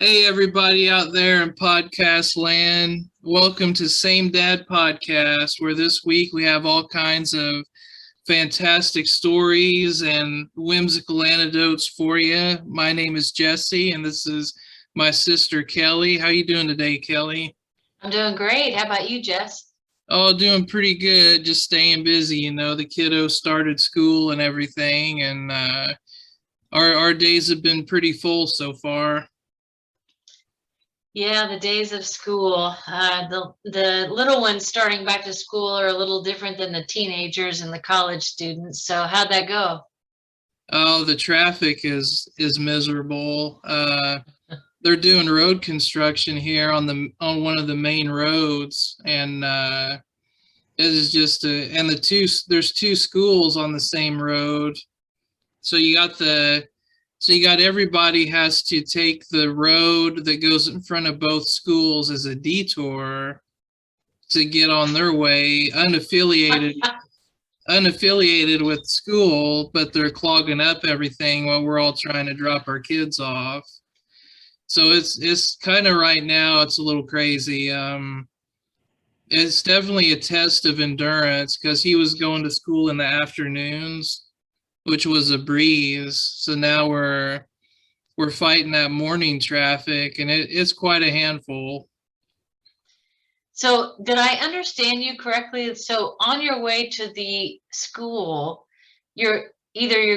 Hey, everybody out there in podcast land. Welcome to SameDadPodcast, where this week we have all kinds of fantastic stories and whimsical anecdotes for you. My name is Jesse, and this is my sister, Kellie. How you doing today, Kellie? I'm doing great. How about you, Jess? Oh, doing pretty good. Just staying busy. The kiddos started school and everything, and our days have been pretty full so far. Yeah, the days of school. The little ones starting back to school are a little different than the teenagers and the college students. So how'd that go? Oh, the traffic is miserable. They're doing road construction here on one of the main roads, and it is just and there's two schools on the same road, so you got everybody has to take the road that goes in front of both schools as a detour to get on their way, unaffiliated with school, but they're clogging up everything while we're all trying to drop our kids off. So it's kind of right now it's a little crazy. It's definitely a test of endurance because he was going to school in the afternoons, which was a breeze. So now we're fighting that morning traffic, and it's quite a handful. So did I understand you correctly? So on your way to the school, you're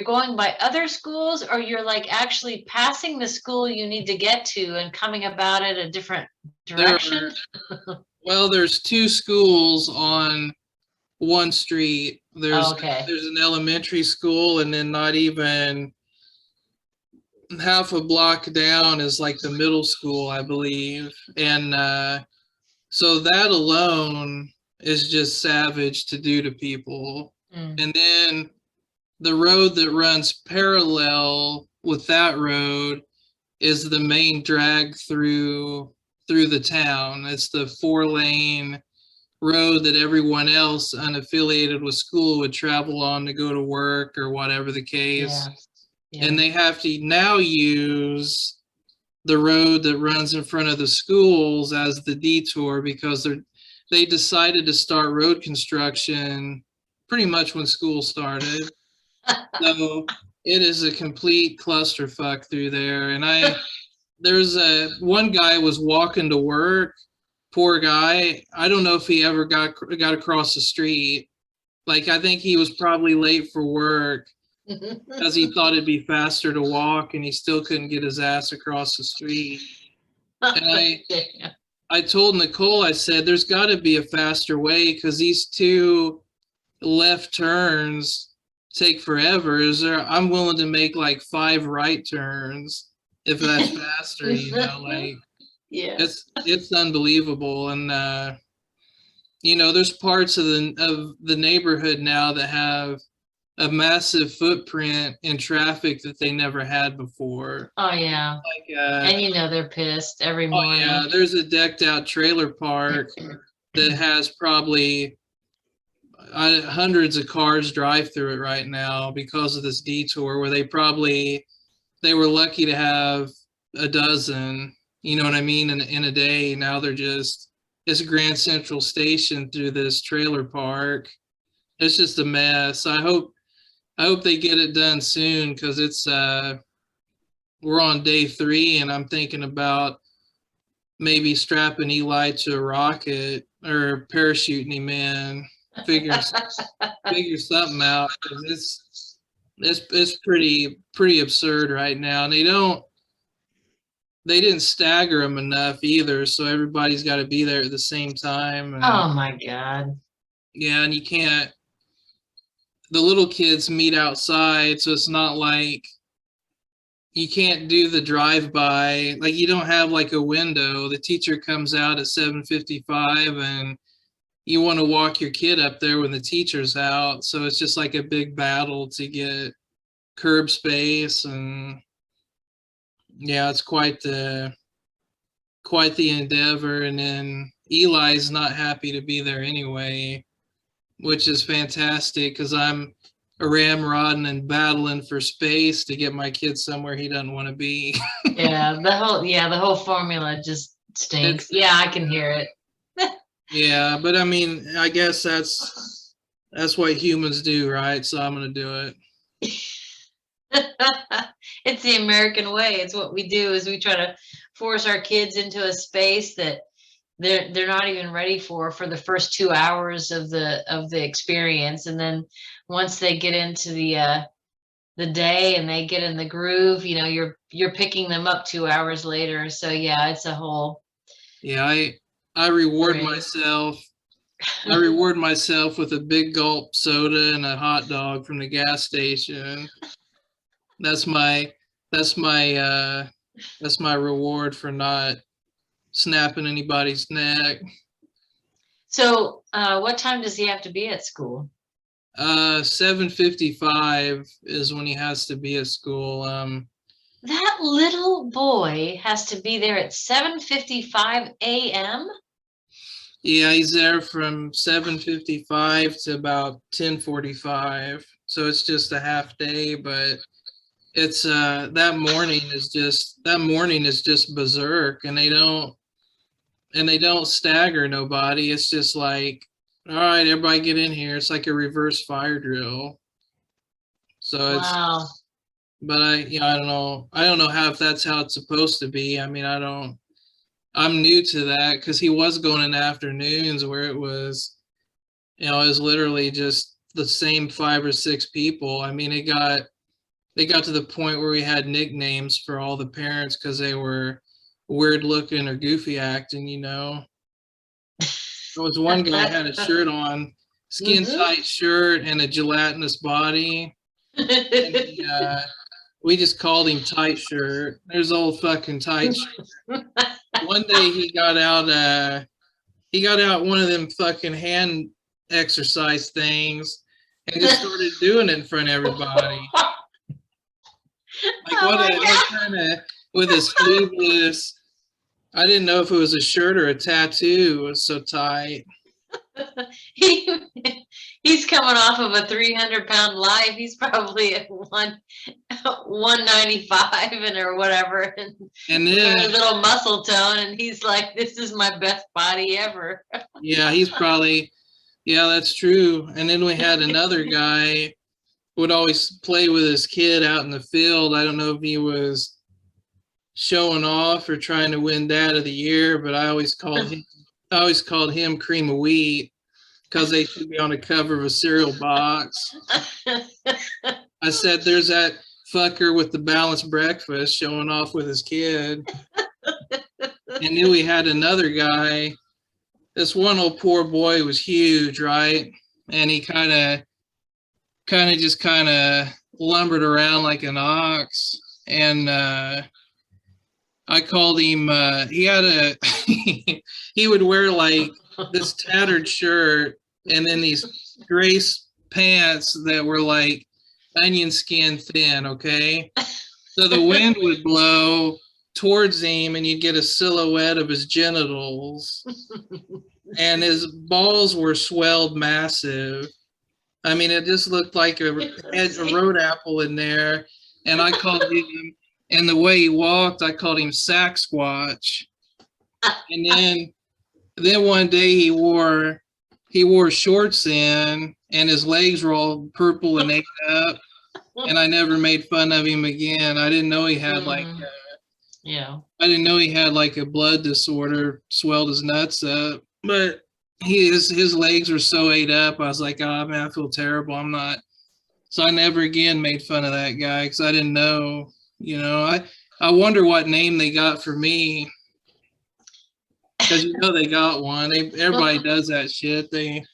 going by other schools or you're like actually passing the school you need to get to and coming about it a different There direction? well, there's two schools on one street. Okay. There's an elementary school, and then not even half a block down is like the middle school, I believe. And so that alone is just savage to do to people. And then the road that runs parallel with that road is the main drag through the town. It's the 4-lane road that everyone else unaffiliated with school would travel on to go to work or whatever the case. Yeah. And they have to now use the road that runs in front of the schools as the detour because they decided to start road construction pretty much when school started. So it is a complete clusterfuck through there. And there's one guy was walking to work. Poor guy. I don't know if he ever got across the street. Like, I think he was probably late for work because he thought it'd be faster to walk, and he still couldn't get his ass across the street. And I told Nicole, I said, there's got to be a faster way because these two left turns take forever. I'm willing to make like 5 right turns if that's faster, like. Yeah. It's unbelievable. And there's parts of the neighborhood now that have a massive footprint in traffic that they never had before. Oh yeah. Like and they're pissed every morning. Yeah, there's a decked out trailer park that has probably hundreds of cars drive through it right now because of this detour, where they were lucky to have a dozen, you know what I mean, in a day. Now it's Grand Central Station through this trailer park. It's just a mess. I hope they get it done soon because we're on day 3, and I'm thinking about maybe strapping Eli to a rocket or parachuting him in, figure something out, because it's pretty absurd right now. And they didn't stagger them enough either, so everybody's got to be there at the same time. And, oh my God. Yeah, and the little kids meet outside, so it's not like you can't do the drive-by. Like, you don't have like a window. The teacher comes out at 7:55, and you want to walk your kid up there when the teacher's out. So it's just like a big battle to get curb space. And yeah, it's quite the endeavor. And then Eli's not happy to be there anyway, which is fantastic because ramrodding and battling for space to get my kid somewhere he doesn't want to be. The whole formula just stinks. I can hear it. Yeah, but I mean, I guess that's what humans do, right? So I'm gonna do it. It's the American way. It's what we do, is we try to force our kids into a space that they're not even ready for the first 2 hours of the experience. And then once they get into the day and they get in the groove, you're picking them up 2 hours later. So yeah, it's a whole. Yeah, I reward myself. I reward myself with a big gulp soda and a hot dog from the gas station. That's my reward for not snapping anybody's neck. So what time does he have to be at school? 7:55 is when he has to be at school. That little boy has to be there at 7:55 a.m.? Yeah, he's there from 7:55 to about 10:45. So it's just a half day, but it's that morning is just berserk, and they don't stagger nobody. It's just like, all right, everybody get in here. It's like a reverse fire drill. So it's wow. But I don't know if that's how it's supposed to be. I mean, I'm new to that, because he was going in afternoons where it was, it was literally just the same 5 or 6 people. I mean, they got to the point where we had nicknames for all the parents because they were weird looking or goofy acting, There was one guy had a shirt on, skin tight shirt and a gelatinous body. And we just called him Tight Shirt. There's old fucking Tight Shirt. One day he got out one of them fucking hand exercise things and just started doing it in front of everybody. Like what kind of, with his sleeveless, I didn't know if it was a shirt or a tattoo. It was so tight. He's coming off of a 300-pound life. He's probably at 195 or whatever, and then a little muscle tone, and he's like, "This is my best body ever." Yeah, he's probably. Yeah, that's true. And then we had another guy would always play with his kid out in the field. I don't know if he was showing off or trying to win Dad of the Year, but I always called him Cream of Wheat, because they should be on the cover of a cereal box. I said, there's that fucker with the balanced breakfast showing off with his kid. And then we had another guy. This one old poor boy was huge, right? And he kind of lumbered around like an ox. And I called him, he would wear like this tattered shirt and then these gray pants that were like onion skin thin, okay? So the wind would blow towards him and you'd get a silhouette of his genitals. And his balls were swelled massive. I mean, it just looked like a road apple in there. And I called him, and the way he walked, I called him Sack Squatch. And then one day he wore shorts in, and his legs were all purple and ate up. And I never made fun of him again. I didn't know he had I didn't know he had like a blood disorder, swelled his nuts up. But his legs were so ate up. I was like, oh man, I feel terrible. I'm not. So I never again made fun of that guy because I didn't know. I wonder what name they got for me. Because they got one. Everybody does that shit. They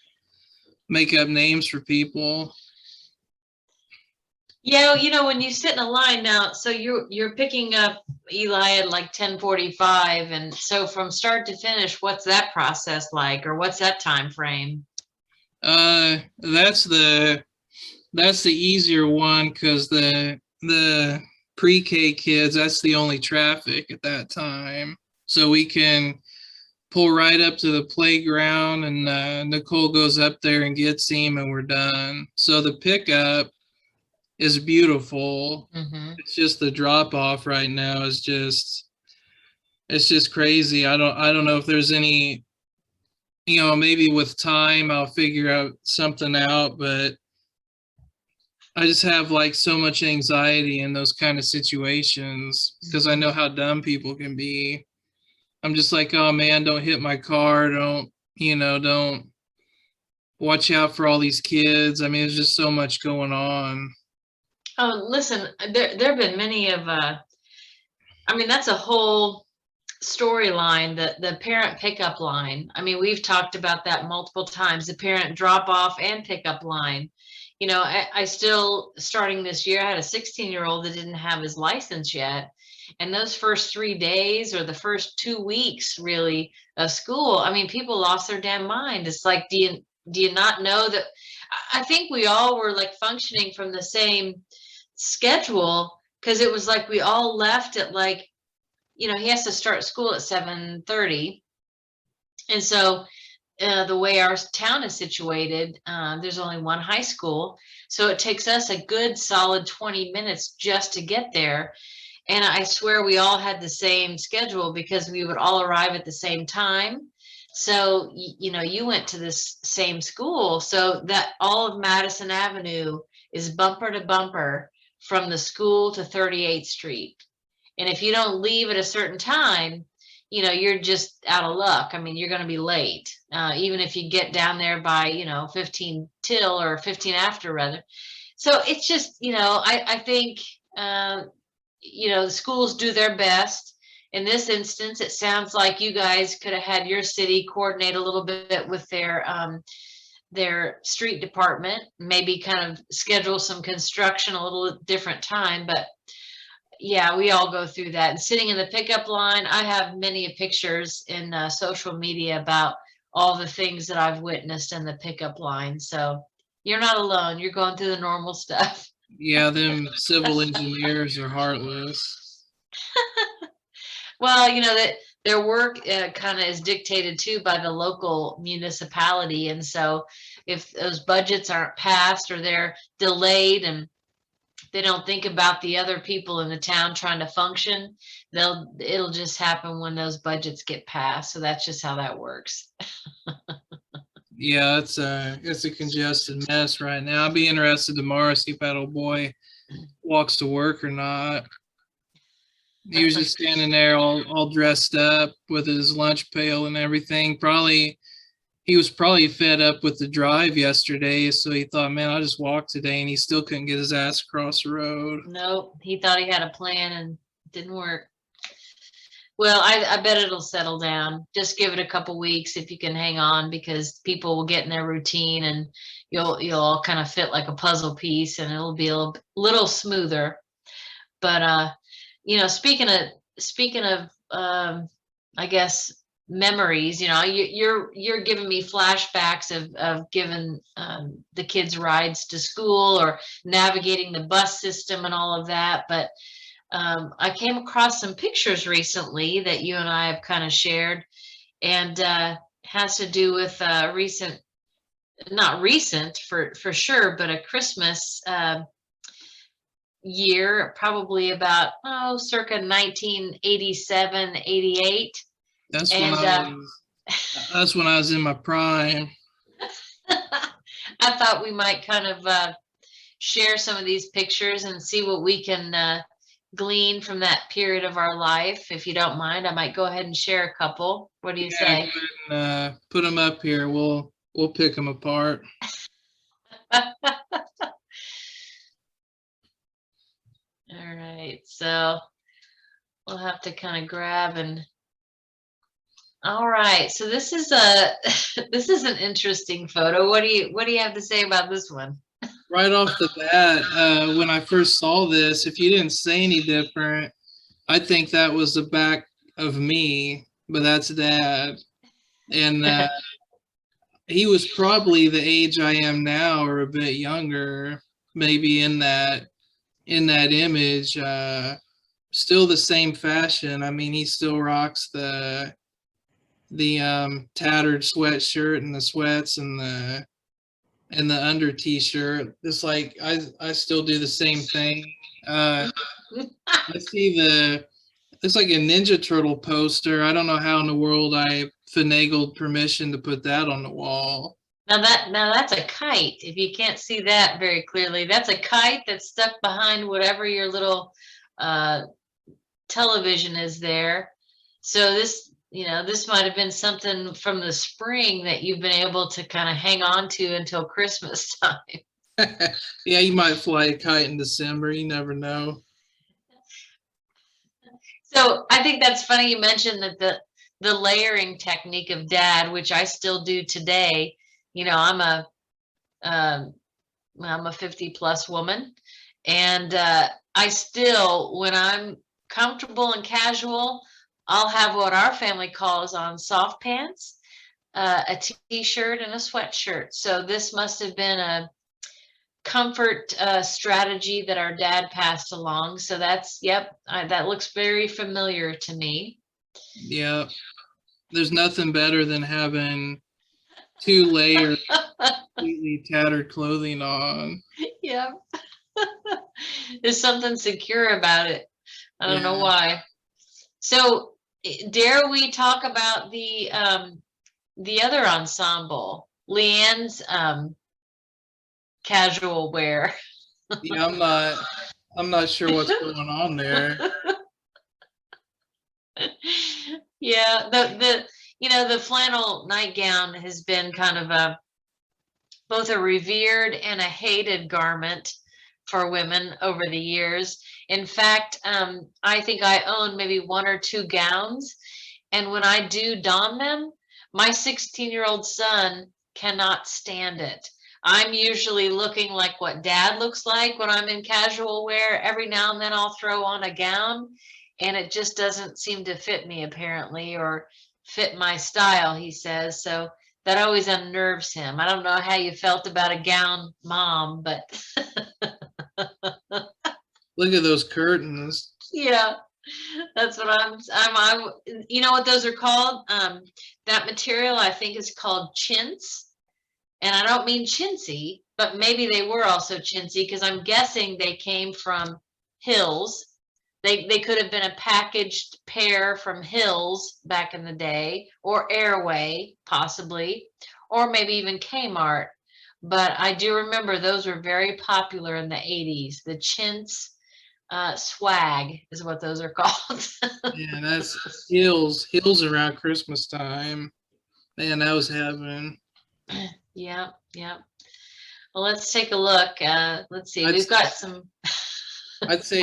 make up names for people. Yeah, when you sit in a line now, so you're picking up Eli at like 10:45, and so from start to finish, what's that process like, or what's that time frame? That's the easier one, because the pre-K kids, that's the only traffic at that time, so we can pull right up to the playground, and Nicole goes up there and gets him, and we're done. So the pickup, is beautiful. Mm-hmm. It's just the drop off right now is just, it's just crazy. I don't know if there's any, maybe with time I'll figure out something out, but I just have like so much anxiety in those kind of situations because I know how dumb people can be. I'm just like, oh man, don't hit my car. Don't watch out for all these kids. I mean, there's just so much going on. Oh, listen, there have been many of, I mean, that's a whole storyline, the parent pickup line. I mean, we've talked about that multiple times, the parent drop off and pickup line. I still, starting this year, I had a 16-year-old that didn't have his license yet. And those first 3 days or the first 2 weeks really of school, I mean, people lost their damn mind. It's like, do you not know that? I think we all were like functioning from the same schedule, because it was like we all left at like, he has to start school at 7:30. And so the way our town is situated, there's only one high school. So it takes us a good solid 20 minutes just to get there. And I swear we all had the same schedule because we would all arrive at the same time. So, you went to this same school. So that all of Madison Avenue is bumper to bumper from the school to 38th Street. And if you don't leave at a certain time, you're just out of luck. I mean, you're going to be late, even if you get down there by, 15 till or 15 after rather. So it's just, I think, the schools do their best. In this instance, it sounds like you guys could have had your city coordinate a little bit with their street department, maybe kind of schedule some construction a little different time. But yeah, we all go through that. And sitting in the pickup line, I have many pictures in social media about all the things that I've witnessed in the pickup line. So you're not alone. You're going through the normal stuff. Yeah, them civil engineers are heartless. Well, that their work kind of is dictated too by the local municipality. And so if those budgets aren't passed or they're delayed and they don't think about the other people in the town trying to function, it'll just happen when those budgets get passed. So that's just how that works. Yeah, it's a congested mess right now. I'll be interested tomorrow to see if that old boy walks to work or not. He was just standing there all dressed up with his lunch pail and everything. He was probably fed up with the drive yesterday, so he thought, man, I'll just walk today, and he still couldn't get his ass across the road. Nope, he thought he had a plan and it didn't work. Well, I bet it'll settle down. Just give it a couple weeks if you can hang on, because people will get in their routine and you'll all kind of fit like a puzzle piece and it'll be a little smoother. But speaking of I guess memories, you're giving me flashbacks of giving the kids rides to school or navigating the bus system and all of that. But I came across some pictures recently that you and I have kind of shared, and has to do with not recent for sure, but a Christmas year, probably about, circa 1987, 88. That's when I was in my prime. I thought we might kind of share some of these pictures and see what we can glean from that period of our life. If you don't mind, I might go ahead and share a couple. What do you say? Go ahead and, put them up here. We'll pick them apart. All right, so we'll have to kind of grab and. All right, so this is this is an interesting photo. What do you have to say about this one? Right off the bat, when I first saw this, if you didn't say any different, I think that was the back of me, but that's Dad. And he was probably the age I am now or a bit younger, maybe in that image. Still the same fashion. I mean, he still rocks the tattered sweatshirt and the sweats and and the under t-shirt. It's like I still do the same thing. I see it's like a Ninja Turtle poster. I don't know how in the world I finagled permission to put that on the wall. Now that's a kite. If you can't see that very clearly, that's a kite that's stuck behind whatever your little television is there. So this might have been something from the spring that you've been able to kind of hang on to until Christmas time. Yeah, you might fly a kite in December. You never know. So I think that's funny you mentioned that the layering technique of dad, which I still do today. I'm a 50 plus woman, and I still, when I'm comfortable and casual, I'll have what our family calls on soft pants, a t-shirt and a sweatshirt. So this must have been a comfort strategy that our dad passed along. So that looks very familiar to me. Yeah, there's nothing better than having 2 layers completely tattered clothing on. Yeah. There's something secure about it. I don't know why. So dare we talk about the other ensemble, Leanne's casual wear? Yeah, I'm not sure what's going on there. Yeah, the flannel nightgown has been kind of both a revered and a hated garment for women over the years. In fact, I think I own maybe 1 or 2 gowns, and when I do don them, my 16-year-old son cannot stand it. I'm usually looking like what dad looks like when I'm in casual wear. Every now and then I'll throw on a gown, and it just doesn't seem to fit me apparently, or fit my style, he says. So that always unnerves him. I don't know how you felt about a gown, Mom, but Look at those curtains. yeah, that's what I'm, you know what those are called? That material I think is called chintz. And I don't mean chintzy, but maybe they were also chintzy, because I'm guessing they came from Hills. They could have been a packaged pair from Hills back in the day, or Airway, possibly, or maybe even Kmart. But I do remember those were very popular in the 80s. The chintz swag is what those are called. Yeah, that's Hills around Christmas time. Man, that was heaven. Yeah. Well, let's take a look. Let's see. We've got some. I'd say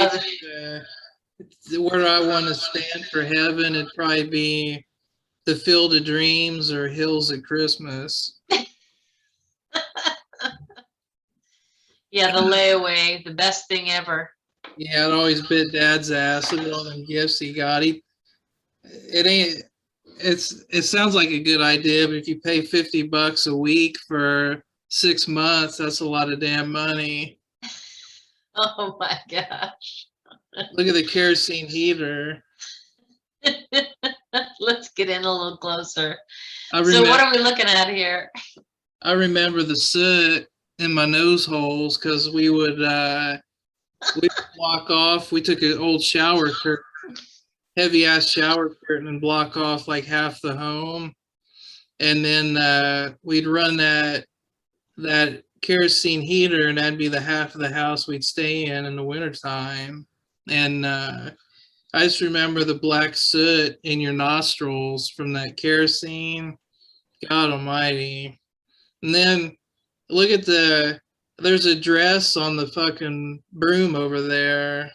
where I want to stand for heaven, it'd probably be the Field of Dreams or Hills at Christmas. Yeah, the layaway, the best thing ever. Yeah, I'd always bit Dad's ass. Look at all them gifts he got. It sounds like a good idea, but if you pay $50 a week for 6 months, that's a lot of damn money. Oh my gosh. Look at the kerosene heater. Let's get in a little closer. So what are we looking at here? I remember the soot in my nose holes because we would block off. We took an old shower curtain, heavy ass shower curtain, and block off like half the home, and then we'd run that kerosene heater, and that'd be the half of the house we'd stay in the wintertime. And I just remember the black soot in your nostrils from that kerosene. God almighty. And then look at there's a dress on the fucking broom over there.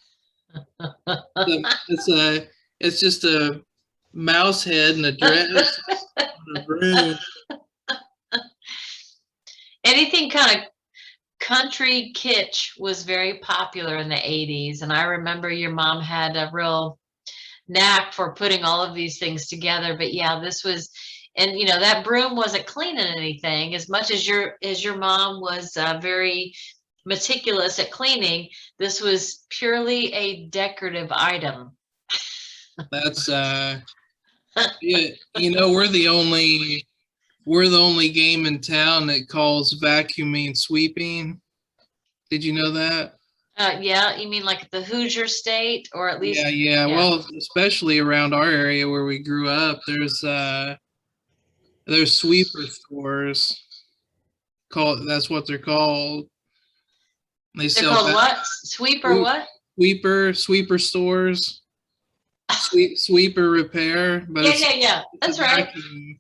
It's just a mouse head and a dress on a broom. Anything kind of country kitsch was very popular in the 80s. And I remember your mom had a real knack for putting all of these things together. But yeah, this was, and that broom wasn't cleaning anything as much as your mom was very meticulous at cleaning. This was purely a decorative item. That's yeah, we're the only we're the only game in town that calls vacuuming sweeping. Did you know that? Yeah, you mean like the Hoosier State, or at least? Yeah. Well, especially around our area where we grew up, there's sweeper stores. That's what they're called. They They're sell called what? Sweeper what? sweeper stores, sweeper repair, but Yeah. That's right. vacuum.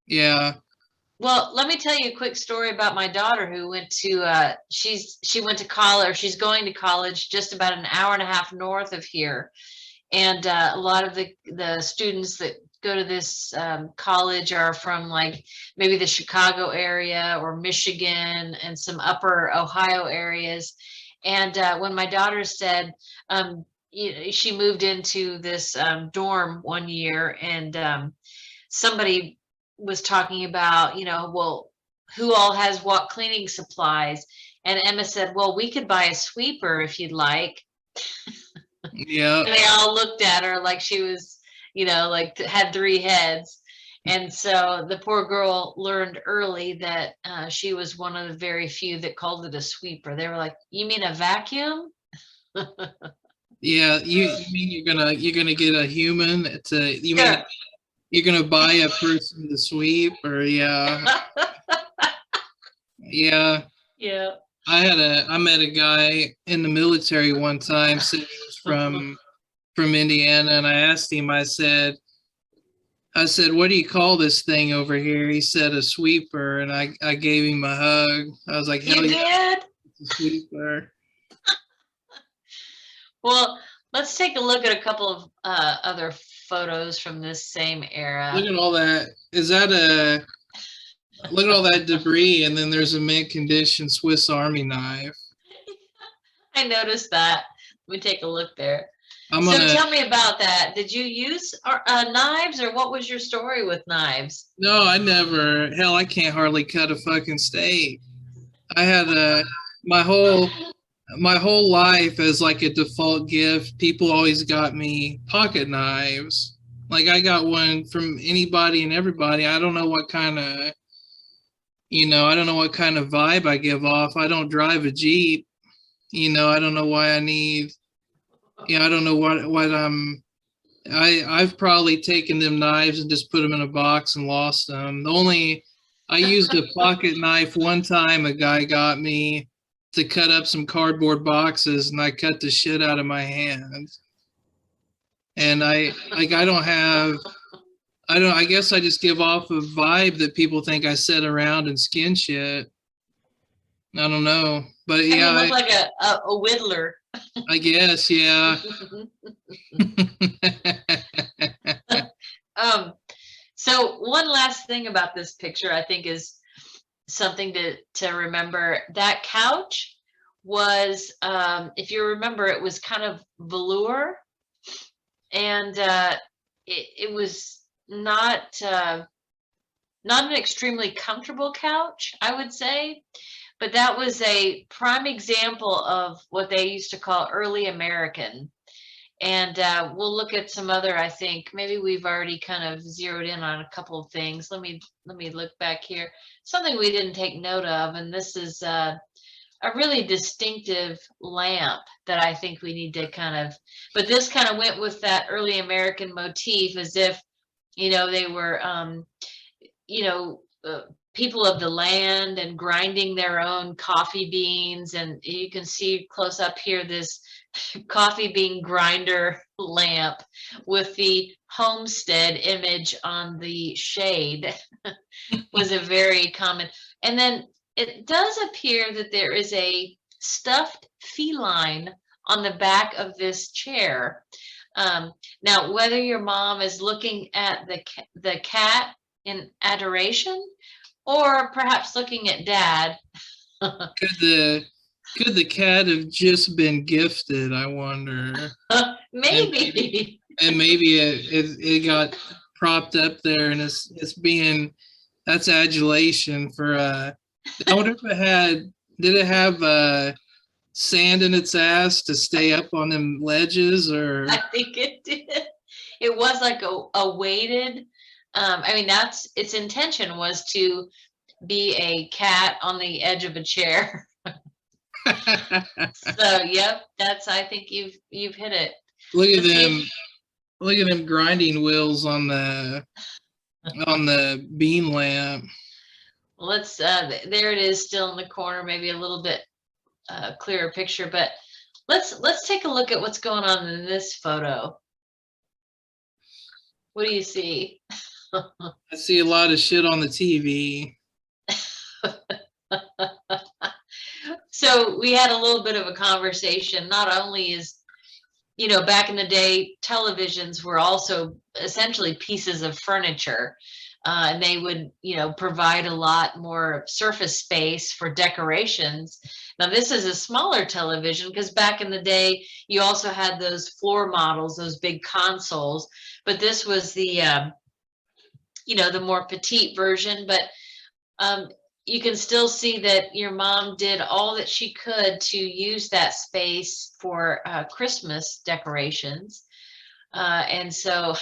Yeah. Well, let me tell you a quick story about my daughter who went to she went to college. She's going to college just about an hour and a half north of here, and a lot of the students that go to this college are from like maybe the Chicago area or Michigan and some upper Ohio areas. And when my daughter said she moved into this dorm one year, and somebody was talking about, well, who all has what cleaning supplies? And Emma said, well, we could buy a sweeper if you'd like. Yeah. And they all looked at her like she was, like had three heads. And so the poor girl learned early that she was one of the very few that called it a sweeper. They were like, you mean a vacuum? Yeah, you mean you're gonna get a human you Sure. mean you're gonna buy a person to sweep, or yeah. Yeah. Yeah. I met a guy in the military one time, said he was from Indiana, and I asked him, I said, what do you call this thing over here? He said a sweeper, and I gave him a hug. I was like, hell You yeah, did? it's a sweeper. Well, let's take a look at a couple of other photos from this same era. Look at all that. Look at all that debris, and then there's a mint condition Swiss Army knife. I noticed that. Let me take a look there. So tell me about that. Did you use knives, or what was your story with knives? No, I never. Hell, I can't hardly cut a fucking steak. I had my whole life as like a default gift. People always got me pocket knives. Like I got one from anybody and everybody. I don't know what kind of, I don't know what kind of vibe I give off. I don't drive a Jeep. I don't know why I need. I don't know what I've probably taken them knives and just put them in a box and lost them. I used a pocket knife one time. A guy got me to cut up some cardboard boxes, and I cut the shit out of my hand. And I guess I just give off a vibe that people think I sit around and skin shit. I don't know, but yeah, you look like a whittler. I guess, yeah. So one last thing about this picture, I think, is something to remember. That couch was, if you remember, it was kind of velour, and it was not an extremely comfortable couch, I would say. But that was a prime example of what they used to call early American. And we'll look at some other, I think, maybe we've already kind of zeroed in on a couple of things. Let me look back here. Something we didn't take note of, and this is a really distinctive lamp that I think we need to but this kind of went with that early American motif, as if, they were, people of the land and grinding their own coffee beans. And you can see close up here this coffee bean grinder lamp with the homestead image on the shade. Was a very common. And then it does appear that there is a stuffed feline on the back of this chair. Now, whether your mom is looking at the cat in adoration, or perhaps looking at Dad. Could the cat have just been gifted? I wonder. Maybe. And maybe it got propped up there, and that's adulation for. I wonder if did it have sand in its ass to stay up on them ledges, or? I think it did. It was like a weighted I mean, that's its intention, was to be a cat on the edge of a chair. So, yep, I think you've hit it. Look at Let's see them. Look at them grinding wheels on the bean lamp. let's there it is, still in the corner, maybe a little bit clearer picture, but let's take a look at what's going on in this photo. What do you see? I see a lot of shit on the TV. So we had a little bit of a conversation. Not only is, back in the day, televisions were also essentially pieces of furniture, and they would, provide a lot more surface space for decorations. Now, this is a smaller television because back in the day, you also had those floor models, those big consoles, but this was the, the more petite version. But you can still see that your mom did all that she could to use that space for Christmas decorations. And so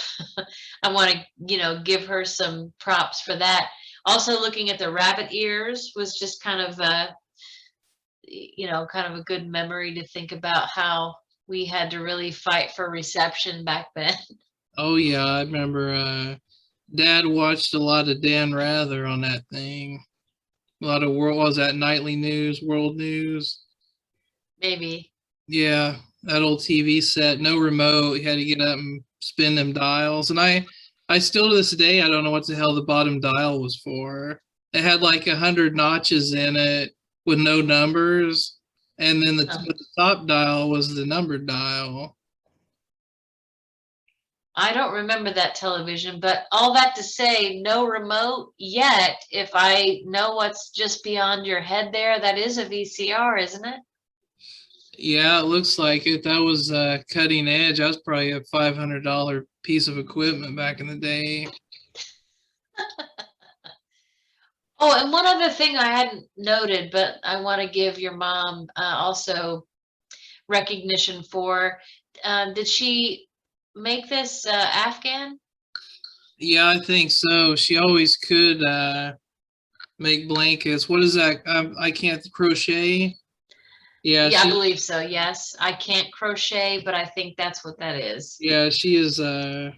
I want to, give her some props for that. Also, looking at the rabbit ears was just kind of a good memory to think about how we had to really fight for reception back then. Oh yeah, I remember Dad watched a lot of Dan Rather on that thing. A lot of what was that, nightly news, world news? Maybe. Yeah, that old TV set, no remote. You had to get up and spin them dials. And I still to this day, I don't know what the hell the bottom dial was for. It had like 100 notches in it with no numbers. And then the top dial was the numbered dial. I don't remember that television, but all that to say, no remote yet. If I know what's just beyond your head there, that is a VCR, isn't it? Yeah, it looks like it. That was cutting edge. That was probably a $500 piece of equipment back in the day. Oh, and one other thing I hadn't noted, but I want to give your mom also recognition for. Did she make this Afghan? Yeah, I think so. She always could make blankets. What is that? I can't crochet. Yeah, I believe so. Yes, I can't crochet, but I think that's what that is. Yeah, she is a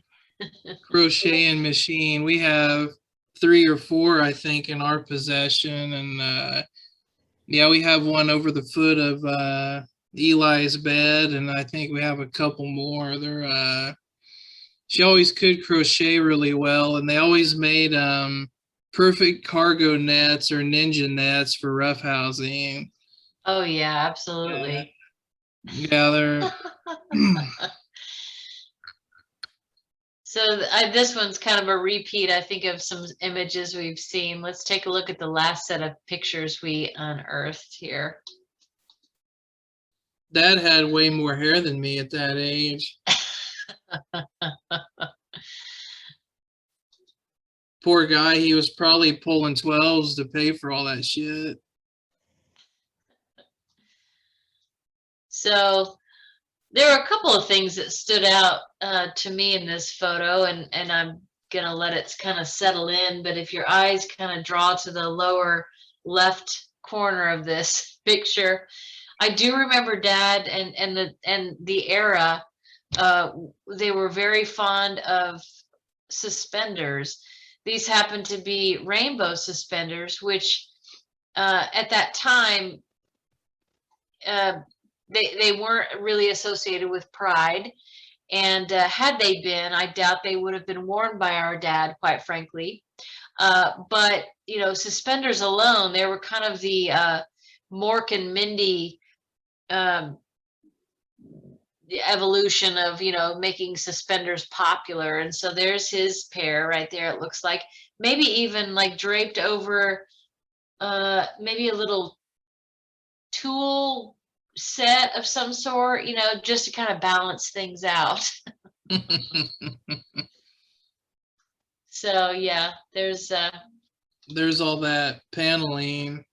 crocheting machine. We have 3 or 4, I think, in our possession, and yeah, we have one over the foot of Eli's bed, and I think we have a couple more. She always could crochet really well, and they always made perfect cargo nets or ninja nets for roughhousing. Oh yeah, absolutely. Yeah, they're So this one's kind of a repeat, I think, of some images we've seen. Let's take a look at the last set of pictures we unearthed here. Dad had way more hair than me at that age. Poor guy, he was probably pulling 12s to pay for all that shit. So there are a couple of things that stood out to me in this photo, and I'm gonna let it kind of settle in. But if your eyes kind of draw to the lower left corner of this picture, I do remember Dad and the era. They were very fond of suspenders. These happened to be rainbow suspenders, which at that time they weren't really associated with pride. And had they been, I doubt they would have been worn by our dad, quite frankly. But, suspenders alone, they were kind of the Mork and Mindy the evolution of, making suspenders popular. And so there's his pair right there. It looks like maybe even like draped over maybe a little tool set of some sort, just to kind of balance things out. So yeah, there's all that paneling.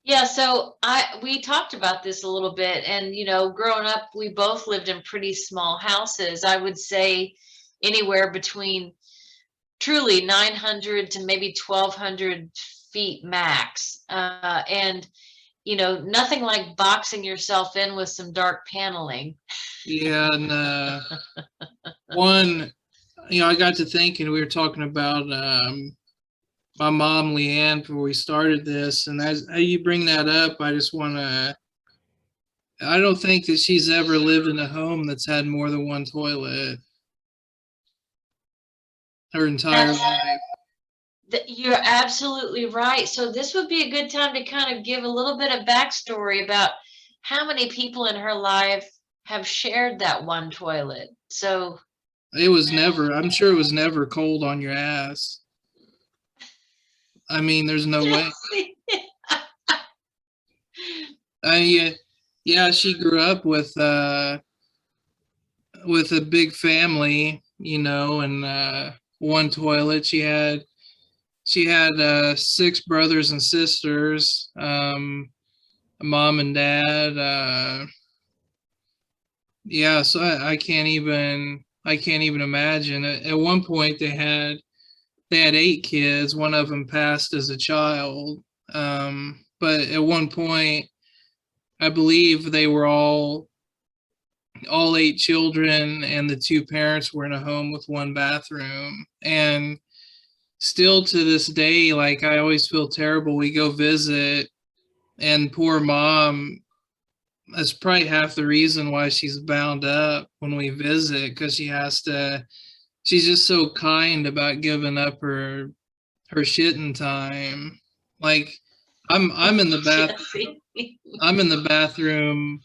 Yeah, so we talked about this a little bit, and growing up, we both lived in pretty small houses. I would say anywhere between truly 900 to maybe 1200 feet max. And, nothing like boxing yourself in with some dark paneling. Yeah, and one, I got to thinking, we were talking about my mom, Leanne, before we started this, and as you bring that up, I just want to, I don't think that she's ever lived in a home that's had more than one toilet her entire life. You're absolutely right. So this would be a good time to kind of give a little bit of backstory about how many people in her life have shared that one toilet. So It was never, I'm sure it was never cold on your ass. I mean, there's no way. Yeah, she grew up with a big family, and one toilet. She had 6 brothers and sisters, a mom and dad. Yeah, so I can't even imagine. At one point they had 8 kids. One of them passed as a child. But at one point, I believe they were all 8 children, and the 2 parents were in a home with 1 bathroom. And still to this day, like, I always feel terrible. We go visit, and poor mom, that's probably half the reason why she's bound up when we visit, because she's just so kind about giving up her shitting time. Like, I'm in the I'm in the bathroom,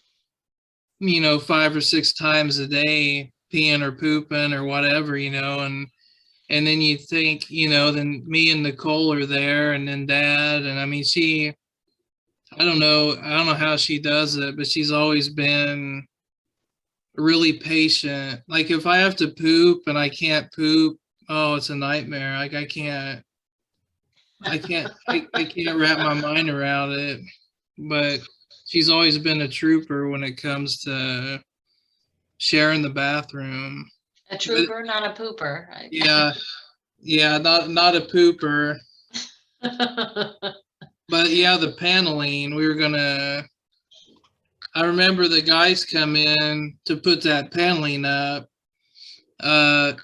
5 or 6 times a day, peeing or pooping or whatever, and then you think, then me and Nicole are there, and then Dad, and I mean, I don't know how she does it, but she's always been really patient. Like, if I have to poop and I can't poop, oh, it's a nightmare. Like, I can't wrap my mind around it. But she's always been a trooper when it comes to sharing the bathroom. A trooper, not a pooper. Yeah, not a pooper. But yeah, the paneling, I remember the guys come in to put that paneling up. Wait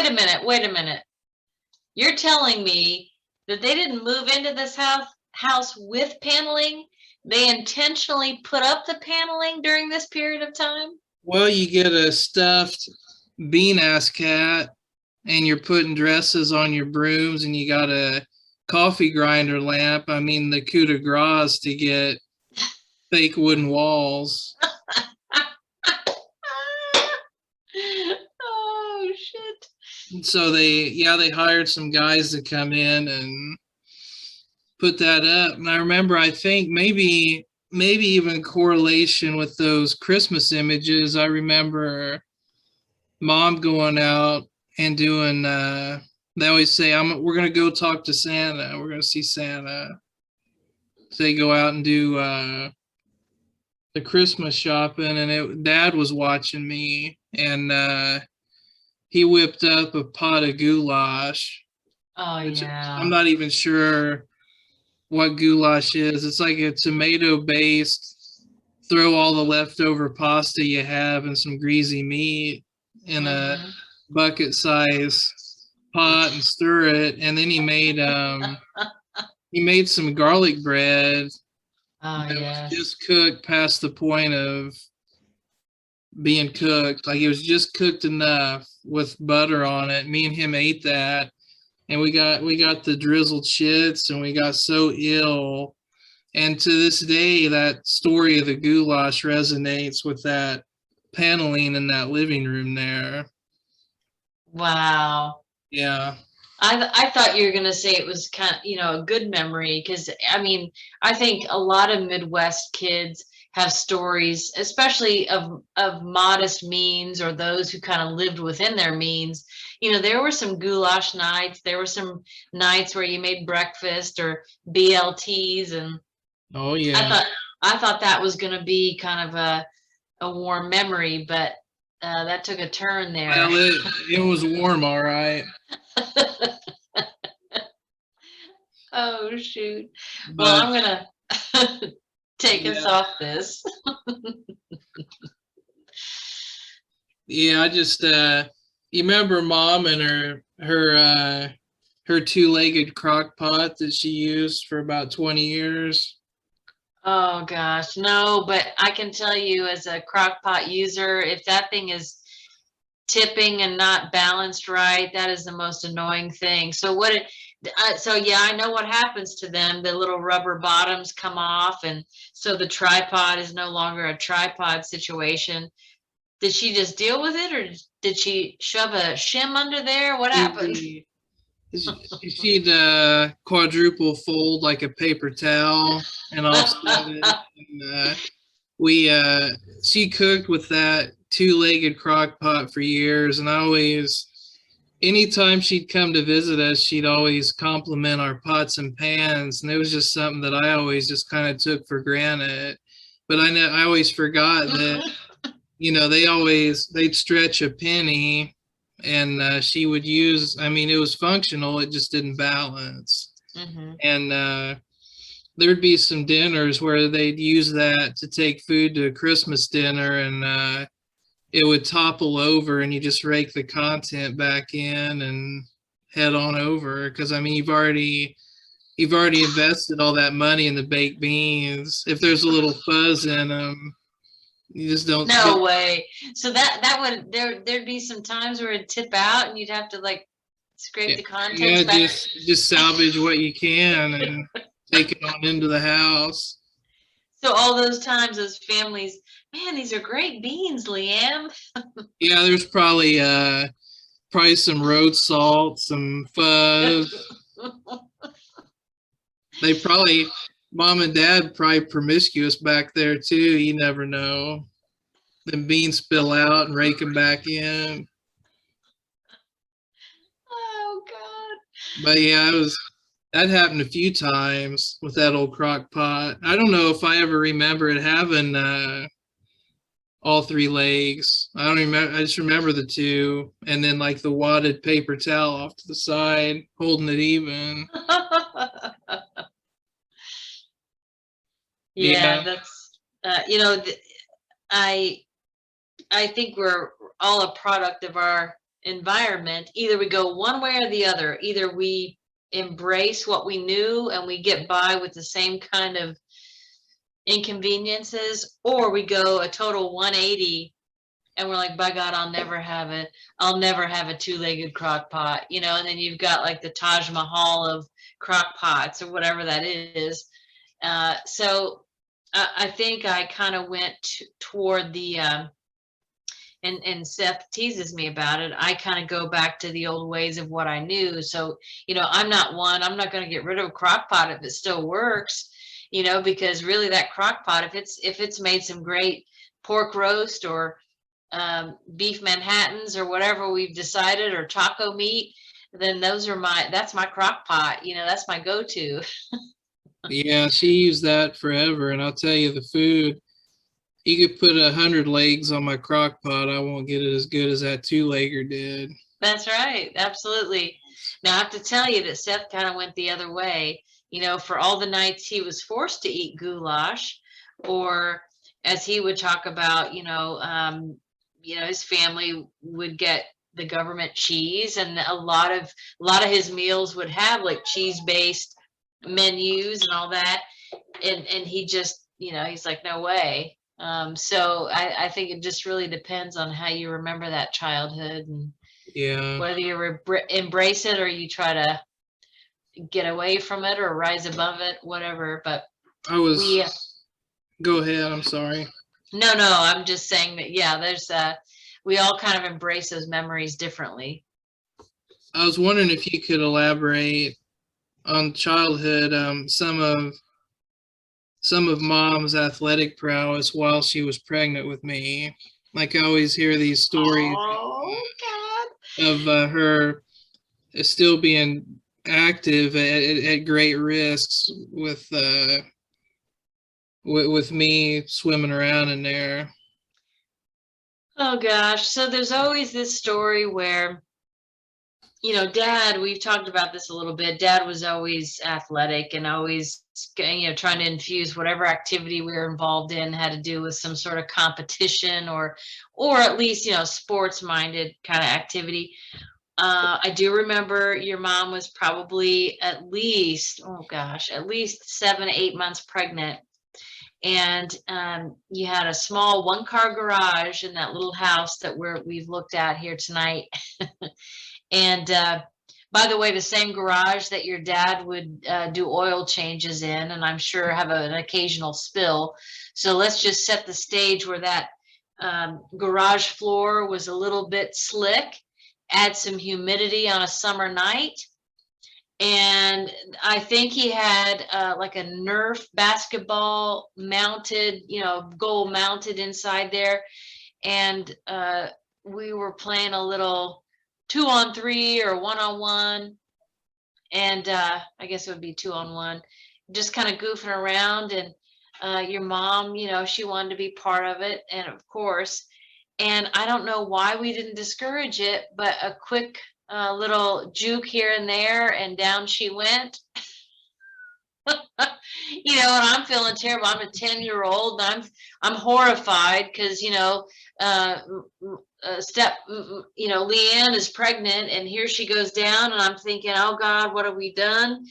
a minute. You're telling me that they didn't move into this house with paneling? They intentionally put up the paneling during this period of time? Well, you get a stuffed bean-ass cat, and you're putting dresses on your brooms, and you got a coffee grinder lamp. I mean, the coup de grace to get fake wooden walls. Oh, shit. And so they hired some guys to come in and put that up. And I remember, I think maybe even correlation with those Christmas images, I remember Mom going out and doing, they always say, we're going to go talk to Santa. We're going to see Santa. So they go out and do the Christmas shopping, and Dad was watching me, and he whipped up a pot of goulash. Oh, yeah. I'm not even sure what goulash is. It's like a tomato based, throw all the leftover pasta you have and some greasy meat in a bucket size pot and stir it. And then he made some garlic bread that was just cooked past the point of being cooked. Like, it was just cooked enough with butter on it. Me and him ate that, and we got the drizzled shits, and we got so ill. And to this day, that story of the goulash resonates with that paneling in that living room there. Wow. Yeah. I thought you were going to say it was kind of, a good memory, because, I mean, I think a lot of Midwest kids have stories, especially of modest means, or those who kind of lived within their means. There were some goulash nights. There were some nights where you made breakfast or BLTs, and oh yeah, I thought that was going to be kind of a warm memory, but That took a turn there. Well, it was warm, all right. Oh, shoot. Well, But I'm gonna take us yeah, off this. yeah, I just you remember Mom and her two-legged crock pot that she used for about 20 years? Oh gosh, no, but I can tell you as a crock pot user, if that thing is tipping and not balanced right, that is the most annoying thing. So so yeah, I know what happens to them. The little rubber bottoms come off, and so the tripod is no longer a tripod situation. Did she just deal with it, or did she shove a shim under there? What happened? She'd quadruple fold like a paper towel and offset it. And, we she cooked with that two-legged crock pot for years, and I always, anytime she'd come to visit us, she'd always compliment our pots and pans, and it was just something that I always just kind of took for granted. But I always forgot that, they'd stretch a penny, and she would use, I mean, it was functional, it just didn't balance. Mm-hmm. And there'd be some dinners where they'd use that to take food to a Christmas dinner, and it would topple over, and you just rake the content back in and head on over. Because I mean, you've already invested all that money in the baked beans. If there's a little fuzz in them, you just don't. No way. So that would there'd be some times where it'd tip out, and you'd have to like scrape the contents back. just salvage what you can and take it on into the house. So all those times, those families, man, these are great beans, Leanne. Yeah, there's probably some road salt, some fuzz. Mom and Dad probably promiscuous back there too. You never know. Then beans spill out and rake them back in. Oh God. But yeah, that happened a few times with that old crock pot. I don't know if I ever remember it having all three legs. I don't remember. I just remember the two, and then like the wadded paper towel off to the side, holding it even. Yeah, that's I think we're all a product of our environment. Either we go one way or the other. Either we embrace what we knew and we get by with the same kind of inconveniences, or we go a total 180 and we're like, by God, I'll never have it. I'll never have a two-legged crock pot, and then you've got like the Taj Mahal of crock pots or whatever that is. So I think I kind of went toward the and Seth teases me about it. I kind of go back to the old ways of what I knew. So, I'm not going to get rid of a crock pot if it still works, because really that crock pot, if it's made some great pork roast or beef Manhattans or whatever we've decided, or taco meat, then that's my crock pot. That's my go-to. Yeah, she used that forever, and I'll tell you, the food, you could put 100 legs on my crock pot, I won't get it as good as that two-legger did. That's right. Absolutely. Now, I have to tell you that Seth kind of went the other way. For all the nights he was forced to eat goulash, or as he would talk about, his family would get the government cheese, and a lot of his meals would have like cheese-based menus and all that. And he just, he's like, no way. So I think it just really depends on how you remember that childhood, and whether you embrace it or you try to get away from it or rise above it, whatever. But go ahead. I'm sorry. No, I'm just saying that, yeah, there's we all kind of embrace those memories differently. I was wondering if you could elaborate on childhood, some of Mom's athletic prowess while she was pregnant with me. Like, I always hear these stories of her still being active at great risks with me swimming around in there. Oh gosh. So there's always this story where, Dad, we've talked about this a little bit. Dad was always athletic and always, trying to infuse whatever activity we were involved in had to do with some sort of competition or at least, sports minded kind of activity. I do remember your mom was probably at least 7, 8 months pregnant. And you had a small one-car garage in that little house that we've looked at here tonight. And by the way, the same garage that your dad would do oil changes in, and I'm sure have an occasional spill. So let's just set the stage where that garage floor was a little bit slick, add some humidity on a summer night. And I think he had like a Nerf basketball mounted, goal mounted inside there. And we were playing a little 2-on-3 or 1-on-1. And I guess it would be 2-on-1, just kind of goofing around. And your mom, she wanted to be part of it. And of course, and I don't know why we didn't discourage it, but a quick little juke here and there, and down she went. And I'm feeling terrible. I'm a 10-year-old, and I'm horrified because Leanne is pregnant, and here she goes down, and I'm thinking, oh God, what have we done?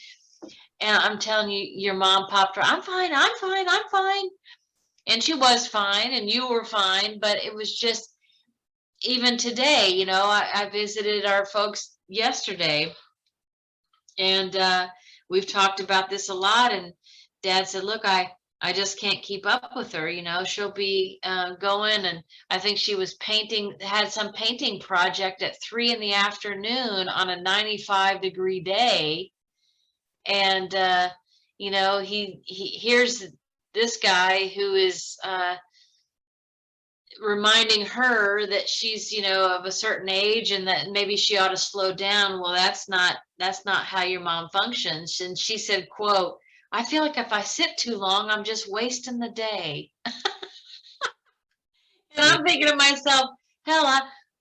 And I'm telling you, your mom popped her. I'm fine. I'm fine. I'm fine. And she was fine, and you were fine, but it was just. Even today, I visited our folks yesterday, and we've talked about this a lot. And Dad said, look, I just can't keep up with her. She'll be going, and I think she was had some painting project at 3 p.m. on a 95-degree day. And, he here's this guy who is reminding her that she's of a certain age and that maybe she ought to slow down. Well, that's not how your mom functions. And she said, quote, I feel like if I sit too long, I'm just wasting the day. And I'm thinking to myself, hell,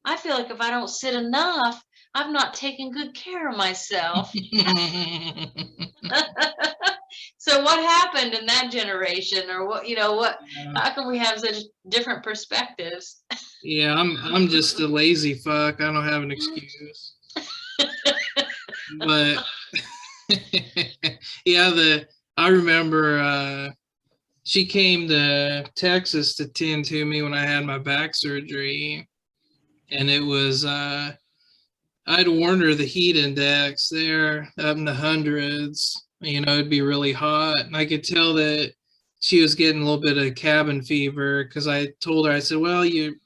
I feel like if I don't sit enough, I'm not taking good care of myself. So what happened in that generation, or how can we have such different perspectives? Yeah, I'm just a lazy fuck. I don't have an excuse. But yeah, I remember she came to Texas to tend to me when I had my back surgery, and it was I'd warned her the heat index there up in the hundreds. It'd be really hot, and I could tell that she was getting a little bit of cabin fever because I told her, I said, well, you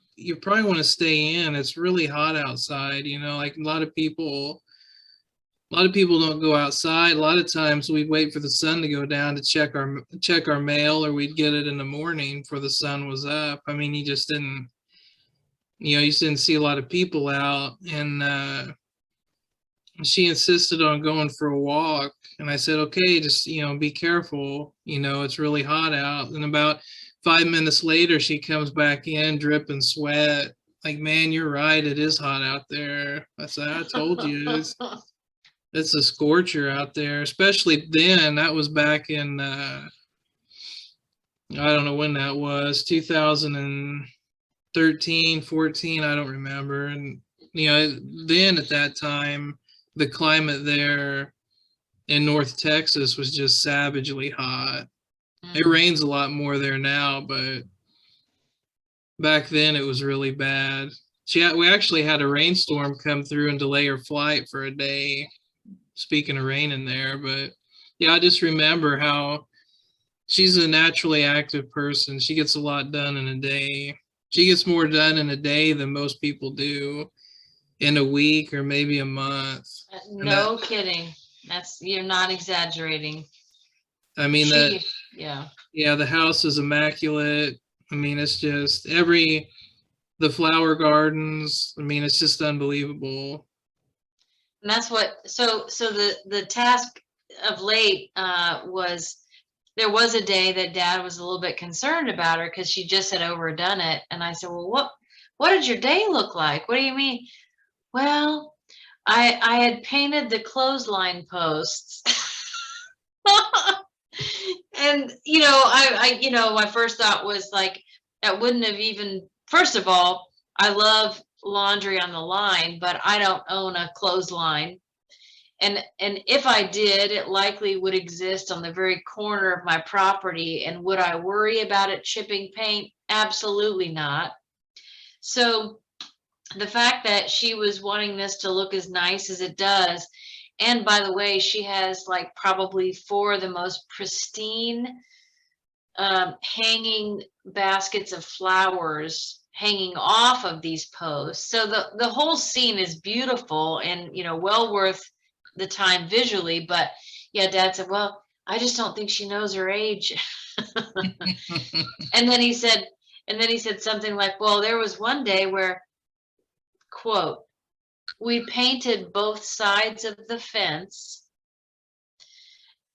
probably want to stay in. It's really hot outside. Like a lot of people don't go outside. A lot of times we'd wait for the sun to go down to check our mail, or we'd get it in the morning before the sun was up. I mean, you just didn't see a lot of people out. And she insisted on going for a walk, and I said, okay, just be careful, it's really hot out. And about 5 minutes later, she comes back in dripping sweat, like, man, you're right, it is hot out there. I said, I told you, it's a scorcher out there. Especially then. That was back in I don't know when that was, 2013, 14, I don't remember. And then at that time, the climate there in North Texas was just savagely hot. It rains a lot more there now, but back then it was really bad. We actually had a rainstorm come through and delay her flight for a day. Speaking of rain in there, but yeah, I just remember how she's a naturally active person. She gets a lot done in a day. She gets more done in a day than most people do in a week or maybe a month. No kidding. You're not exaggerating. I mean, the house is immaculate. I mean, it's just the flower gardens. I mean, it's just unbelievable. And that's so the task of late was, there was a day that Dad was a little bit concerned about her because she just had overdone it. And I said, well, what did your day look like? What do you mean? Well, I had painted the clothesline posts. And my first thought was like, that wouldn't have even, first of all, I love laundry on the line, but I don't own a clothesline. And if I did, it likely would exist on the very corner of my property. And would I worry about it chipping paint? Absolutely not. So the fact that she was wanting this to look as nice as it does, and by the way, she has like probably 4 of the most pristine hanging baskets of flowers hanging off of these posts. So the whole scene is beautiful and, well worth the time visually. But yeah, Dad said, well, I just don't think she knows her age. And then he said something like, well, there was one day where, quote, we painted both sides of the fence.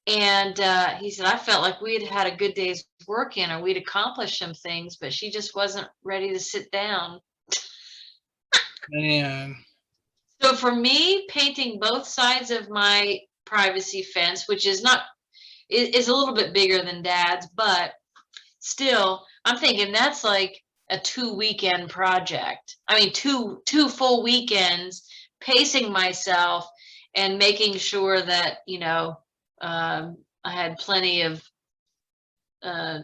And he said, I felt like we had had a good day's work in, or we'd accomplished some things, but she just wasn't ready to sit down. Man. So for me, painting both sides of my privacy fence, which is a little bit bigger than Dad's, but still, I'm thinking that's like a 2-weekend project. I mean, two full weekends, pacing myself and making sure that, I had plenty of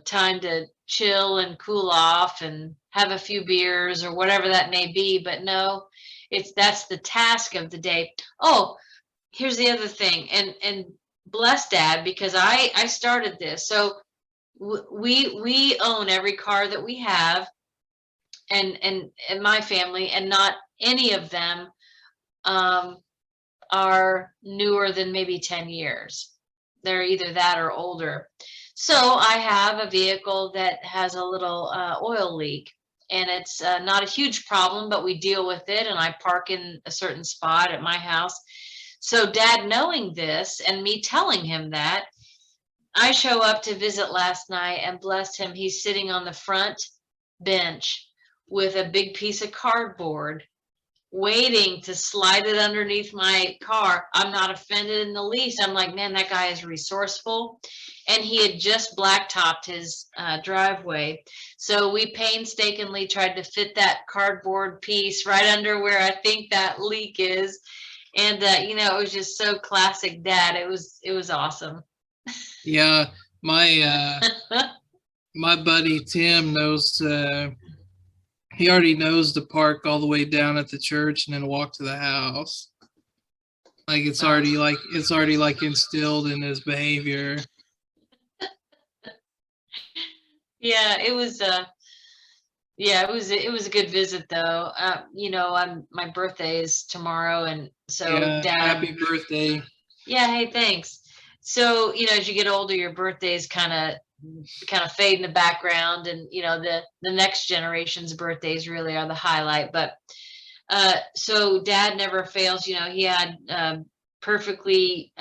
time to chill and cool off and have a few beers or whatever that may be. But no, that's the task of the day. Oh, here's the other thing, and bless Dad, because I started this. So we own every car that we have, and my family, and not any of them are newer than maybe 10 years. They're either that or older. So I have a vehicle that has a little oil leak, and it's not a huge problem, but we deal with it, and I park in a certain spot at my house. So Dad, knowing this and me telling him that, I show up to visit last night, and bless him, he's sitting on the front bench with a big piece of cardboard waiting to slide it underneath my car. I'm not offended in the least. I'm like, man, that guy is resourceful. And he had just blacktopped his driveway. So we painstakingly tried to fit that cardboard piece right under where I think that leak is. And, it was just so classic Dad. It was awesome. Yeah, my buddy Tim knows. He already knows to park all the way down at the church and then walk to the house. Like it's already like instilled in his behavior. Yeah, it was it was a good visit though. My birthday is tomorrow, and so Yeah, Dad, happy birthday. Yeah, hey, thanks. So, as you get older, your birthdays kind of fade in the background, and the next generation's birthdays really are the highlight. But so Dad never fails. He had perfectly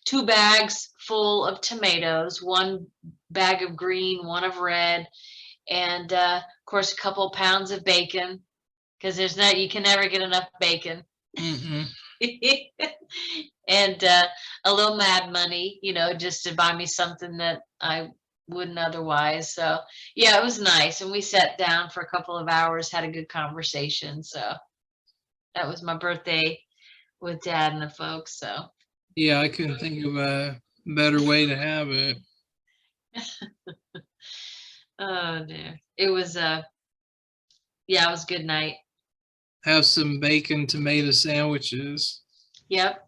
2 bags full of tomatoes, 1 bag of green, 1 of red, and of course a couple pounds of bacon, because you can never get enough bacon. Mm-mm. And a little mad money, just to buy me something that I wouldn't otherwise. So yeah, it was nice. And we sat down for a couple of hours, had a good conversation. So that was my birthday with Dad and the folks. So Yeah, I couldn't think of a better way to have it. Oh dear. It was it was a good night. Have some bacon tomato sandwiches. Yep.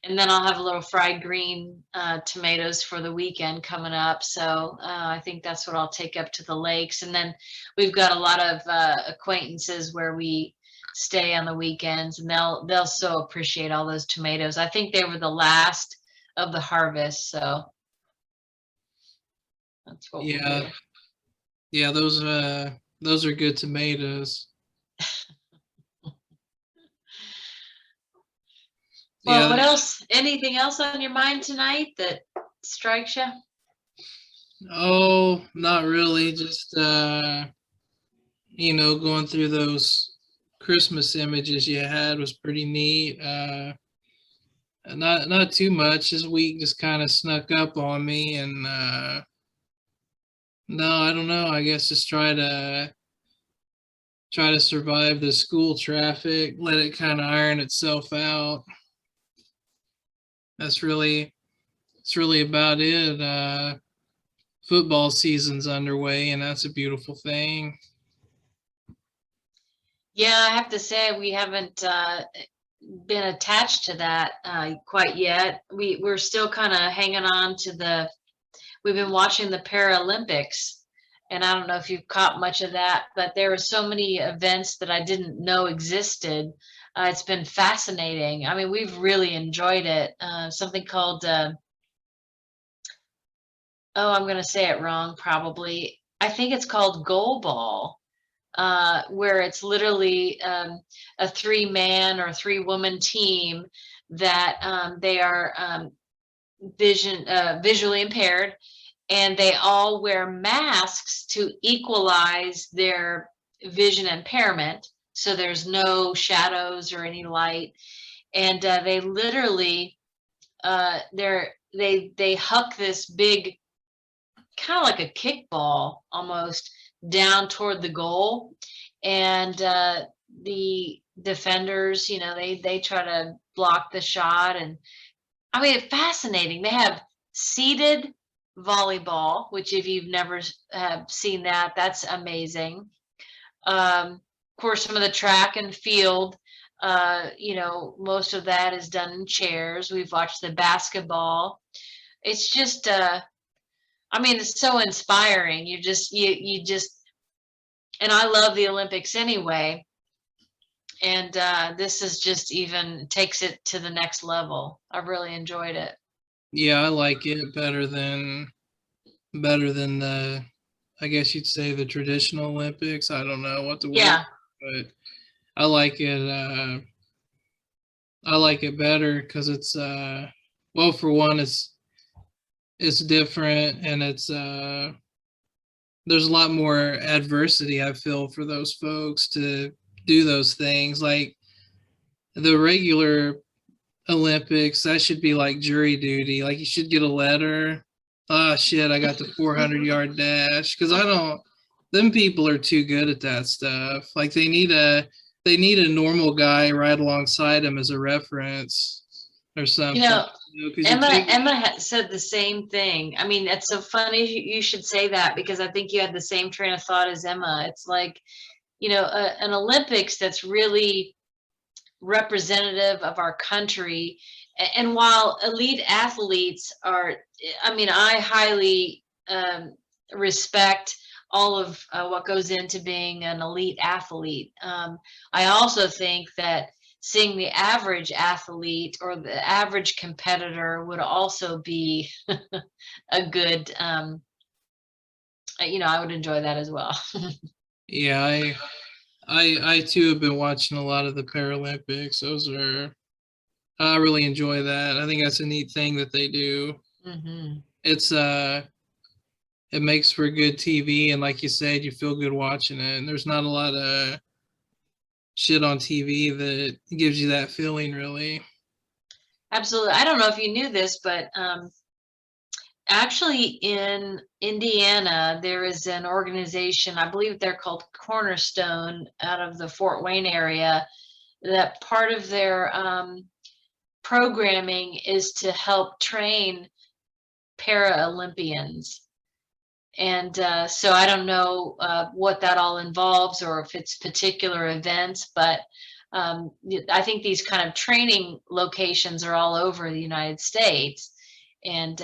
And then I'll have a little fried green tomatoes for the weekend coming up. So I think that's what I'll take up to the lakes. And then we've got a lot of acquaintances where we stay on the weekends, and they'll so appreciate all those tomatoes. I think they were the last of the harvest. So that's what we'll do. Yeah, those are good tomatoes. Well, what else? Anything else on your mind tonight that strikes you? Oh, not really. Just going through those Christmas images you had was pretty neat. Not too much. This week just kind of snuck up on me, and no, I don't know. I guess just try to survive the school traffic, let it kind of iron itself out. That's really it's really about it. Football season's underway, and that's a beautiful thing. Yeah, I have to say we haven't been attached to that quite yet. We're still kind of hanging on to we've been watching the Paralympics, and I don't know if you've caught much of that, but there are so many events that I didn't know existed. It's been fascinating. I mean, we've really enjoyed it. Something called, oh, I'm going to say it wrong probably. I think it's called goal ball, where it's literally a 3-man or 3-woman team that they are visually impaired, and they all wear masks to equalize their vision impairment, so there's no shadows or any light, and they literally they huck this big, kind of like a kickball almost, down toward the goal, and the defenders, they try to block the shot. And I mean, it's fascinating. They have seated volleyball, which if you've never have seen that, that's amazing. Of course, some of the track and field, most of that is done in chairs. We've watched the basketball. It's just, I mean, it's so inspiring. You just, and I love the Olympics anyway. And this is just even takes it to the next level. I really enjoyed it. Yeah, I like it better than the, I guess you'd say, the traditional Olympics. I don't know what the word, Yeah. but I like it. I like it better because it's well, for one, it's different, and it's there's a lot more adversity, I feel, for those folks to do those things. Like the regular Olympics, that should be like jury duty. Like you should get a letter. Oh shit, I got the 400-yard dash, because I don't. Them people are too good at that stuff. Like they need a normal guy right alongside them as a reference or something. 'Cause Emma said the same thing. I mean, it's so funny you should say that, because I think you had the same train of thought as Emma. It's like, an Olympics that's really representative of our country. And while elite athletes are, I mean, I highly respect all of what goes into being an elite athlete. I also think that seeing the average athlete or the average competitor would also be a good, I would enjoy that as well. Yeah, I too have been watching a lot of the Paralympics. I really enjoy that. I think that's a neat thing that they do. Mm-hmm. It's it makes for good TV, and like you said, you feel good watching it. And there's not a lot of shit on TV that gives you that feeling, really. Absolutely. I don't know if you knew this, but actually in Indiana, there is an organization, I believe they're called Cornerstone, out of the Fort Wayne area, that part of their programming is to help train Paralympians. And so I don't know what that all involves, or if it's particular events, but I think these kind of training locations are all over the United States. And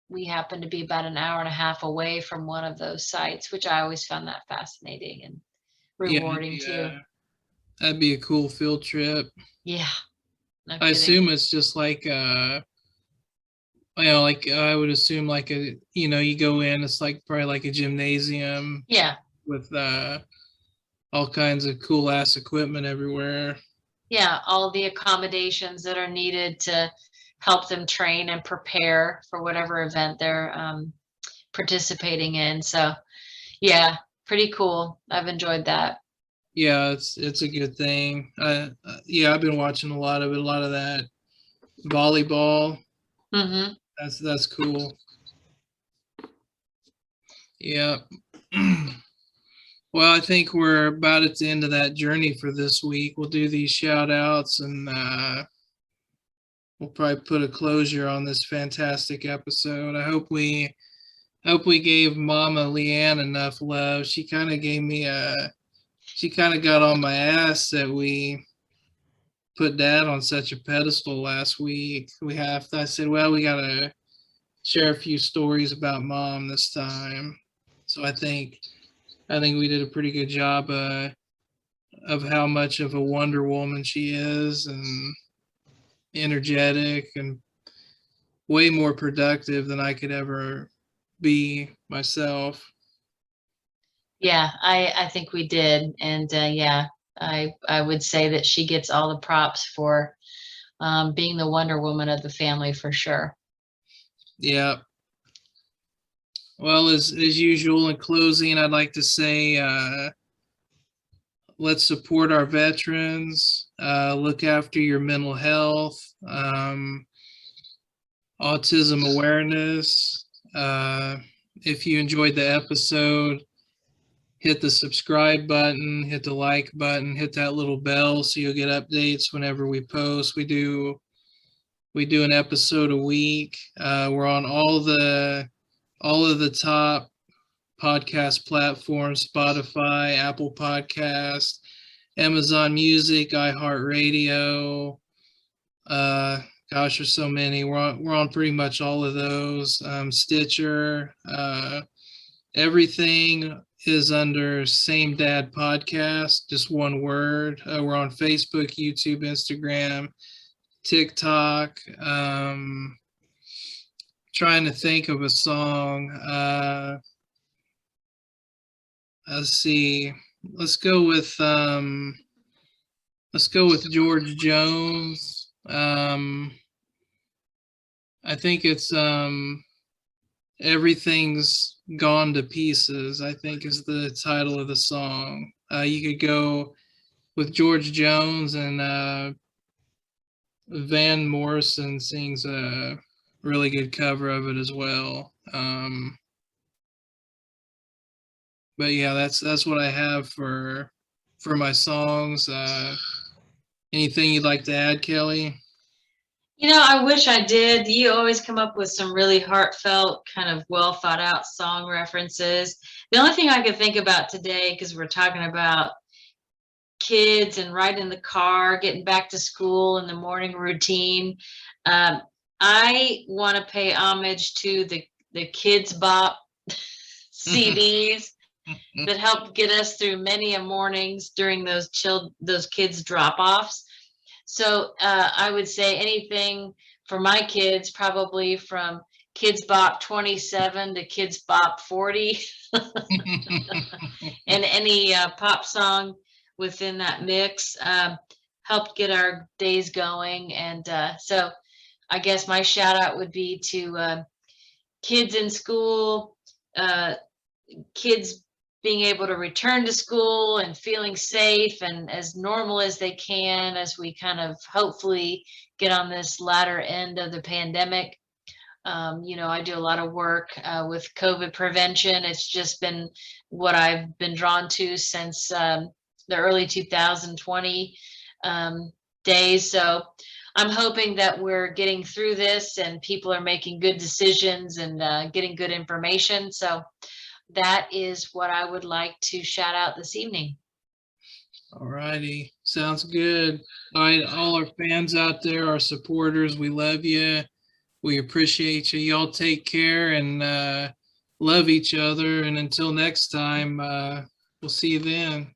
we happen to be about an hour and a half away from one of those sites, which I always found that fascinating and rewarding too. That'd be a cool field trip. Yeah. No I kidding. assume it's just like like I would assume like you go in, it's like probably like a gymnasium. Yeah. With all kinds of cool ass equipment everywhere. Yeah, all the accommodations that are needed to help them train and prepare for whatever event they're participating in. So, yeah, pretty cool. I've enjoyed that. Yeah, it's a good thing. Yeah, I've been watching a lot of it, a lot of that volleyball. Mm-hmm. That's cool. Yeah. Well, I think we're about at the end of that journey for this week. We'll do these shout outs and we'll probably put a closure on this fantastic episode. I hope we gave Mama Leanne enough love. She kind of gave me she kind of got on my ass that we put Dad on such a pedestal last week. I said, well, we gotta share a few stories about Mom this time. So I think we did a pretty good job of how much of a Wonder Woman she is, and energetic and way more productive than I could ever be myself. Yeah, I think we did. And yeah, I would say that she gets all the props for being the Wonder Woman of the family for sure. Yeah. Well, as usual, in closing, I'd like to say let's support our veterans, look after your mental health, autism awareness. If you enjoyed the episode, hit the subscribe button, hit the like button, hit that little bell so you'll get updates whenever we post. We do an episode a week. We're on all of the top podcast platforms: Spotify, Apple Podcast, Amazon Music, iHeartRadio. Gosh, there's so many. We're on pretty much all of those. Stitcher. Everything is under SameDadPodcast, just one word. We're on Facebook, YouTube, Instagram, TikTok. Trying to think of a song. Let's see. Let's go with George Jones. I think it's Everything's Gone to Pieces, I think is the title of the song. You could go with George Jones, and Van Morrison sings a really good cover of it as well. But yeah, that's what I have for my songs. Anything you'd like to add, Kellie? I wish I did. You always come up with some really heartfelt, kind of well thought out song references. The only thing I could think about today, because we're talking about kids and riding in the car, getting back to school and the morning routine, I want to pay homage to the Kids Bop CDs that helped get us through many a mornings during those kids drop-offs. So I would say anything for my kids, probably from Kids Bop 27 to Kids Bop 40, and any pop song within that mix helped get our days going. And so I guess my shout out would be to kids in school, kids being able to return to school and feeling safe and as normal as they can as we kind of hopefully get on this latter end of the pandemic. I do a lot of work with COVID prevention. It's just been what I've been drawn to since the early 2020 days. So I'm hoping that we're getting through this and people are making good decisions and getting good information. So that is what I would like to shout out this evening. All righty. Sounds good. All right, all our fans out there, our supporters, we love you. We appreciate you. Y'all take care and love each other. And until next time, we'll see you then.